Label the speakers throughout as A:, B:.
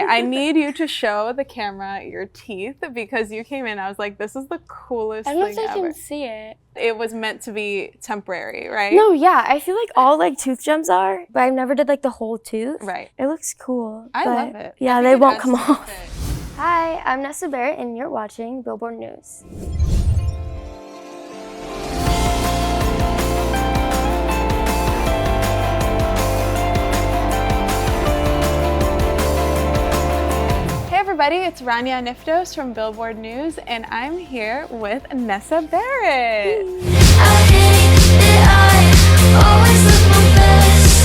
A: I need you to show the camera your teeth because you came in, I was like, this is the coolest thing ever.
B: I don't know if they can see it.
A: It was meant to be temporary, right?
B: No, yeah, I feel like all like tooth gems are, but I never did like the whole tooth.
A: Right.
B: It looks cool.
A: I love it.
B: Yeah, they won't come off. Hi, I'm Nessa Barrett and you're watching Billboard News.
A: Hey everybody, it's Rania Niftos from Billboard News and I'm here with Nessa Barrett.
C: I hate that I always look my best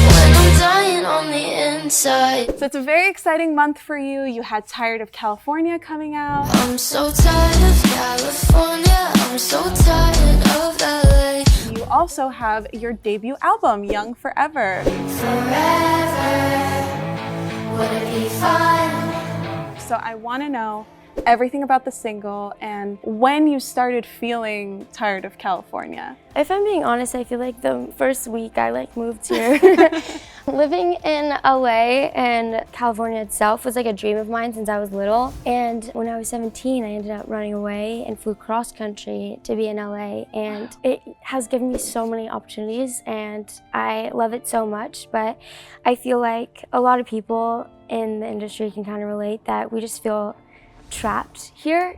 C: when I'm dying on the inside.
A: So it's a very exciting month for you. You had Tired of California coming out.
C: I'm so tired of California. I'm so tired of LA.
A: You also have your debut album, Young Forever.
C: Forever, would it be fun?
A: So I want to know everything about the single and when you started feeling tired of California.
B: If I'm being honest, I feel like the first week I moved here. Living in LA and California itself was like a dream of mine since I was little. And when I was 17, I ended up running away and flew cross country to be in LA. And it has given me so many opportunities and I love it so much. But I feel like a lot of people in the industry can kind of relate that we just feel trapped here.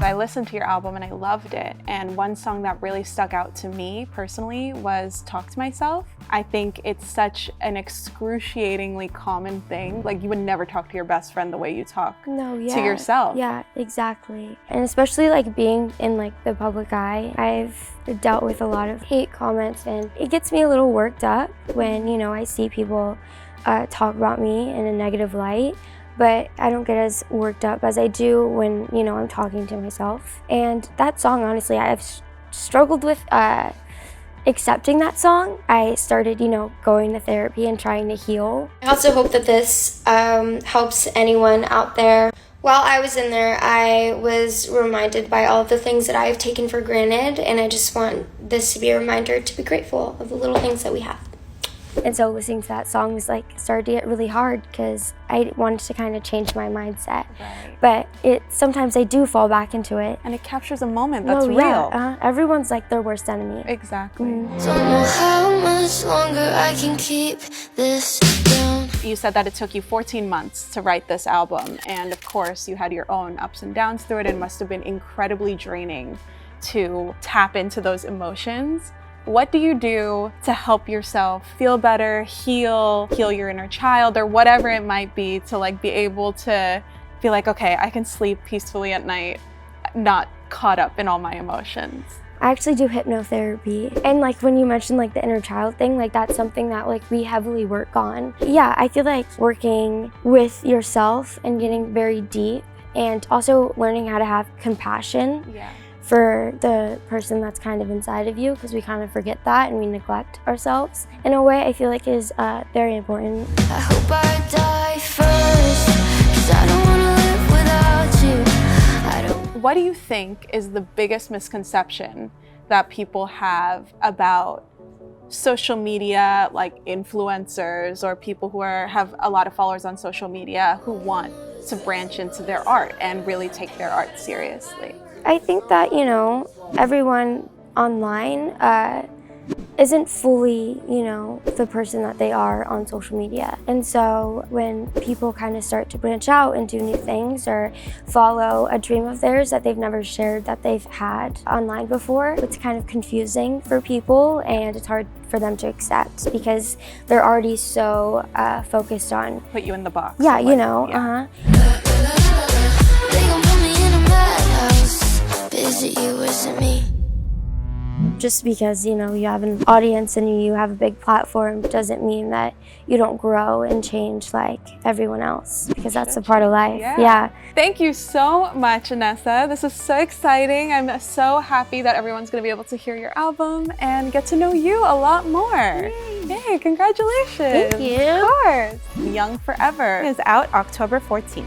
A: I listened to your album and I loved it. And one song that really stuck out to me personally was Talk to Myself. I think it's such an excruciatingly common thing. Like you would never talk to your best friend the way you talk to yourself.
B: Yeah, exactly. And especially like being in like the public eye, I've dealt with a lot of hate comments and it gets me a little worked up when, you know, I see people talk about me in a negative light. But I don't get as worked up as I do when, you know, I'm talking to myself. And that song, honestly, I've struggled with accepting that song. I started, you know, going to therapy and trying to heal. I also hope that this helps anyone out there. While I was in there, I was reminded by all of the things that I have taken for granted, and I just want this to be a reminder to be grateful of the little things that we have. And so listening to that song was started to get really hard because I wanted to kind of change my mindset.
A: Right.
B: But sometimes I do fall back into it.
A: And it captures a moment that's real.
B: Everyone's like their worst enemy.
A: Exactly.
C: Don't know how much longer I can keep this down.
A: You said that it took you 14 months to write this album. And of course, you had your own ups and downs through it and must have been incredibly draining to tap into those emotions. What do you do to help yourself feel better, heal your inner child, or whatever it might be to be able to feel like, okay, I can sleep peacefully at night, not caught up in all my emotions?
B: I actually do hypnotherapy. And when you mentioned the inner child thing, that's something that we heavily work on. Yeah, I feel like working with yourself and getting very deep and also learning how to have compassion.
A: Yeah.
B: For the person that's kind of inside of you, because we kind of forget that and we neglect ourselves. In a way, I feel like is very important.
C: I hope I die first, 'cause I don't wanna live without you.
A: What do you think is the biggest misconception that people have about social media, like influencers or people who have a lot of followers on social media who want to branch into their art and really take their art seriously?
B: I think that, everyone online isn't fully, the person that they are on social media. And so when people kind of start to branch out and do new things or follow a dream of theirs that they've never shared that they've had online before, it's kind of confusing for people and it's hard for them to accept because they're already so focused on...
A: Put you in the box.
B: Yeah, Just because, you have an audience and you have a big platform doesn't mean that you don't grow and change like everyone else, because that's a part of life. Yeah.
A: Thank you so much, Nessa. This is so exciting. I'm so happy that everyone's going to be able to hear your album and get to know you a lot more. Yay, congratulations.
B: Thank you.
A: Of course. Young Forever is out October 14th.